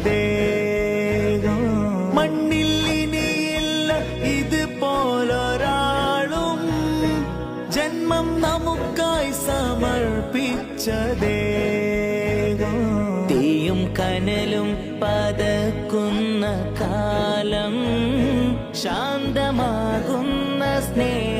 ദേഹം മണ്ണിൽ ഇനിയില്ല ഇതുപോലൊരാളും ജന്മം നമുക്കായി സമർപ്പിച്ച ദേഹം തീയും കനലും പതക്കുന്ന കാലം ശാന്തമാകുന്ന സ്നേഹം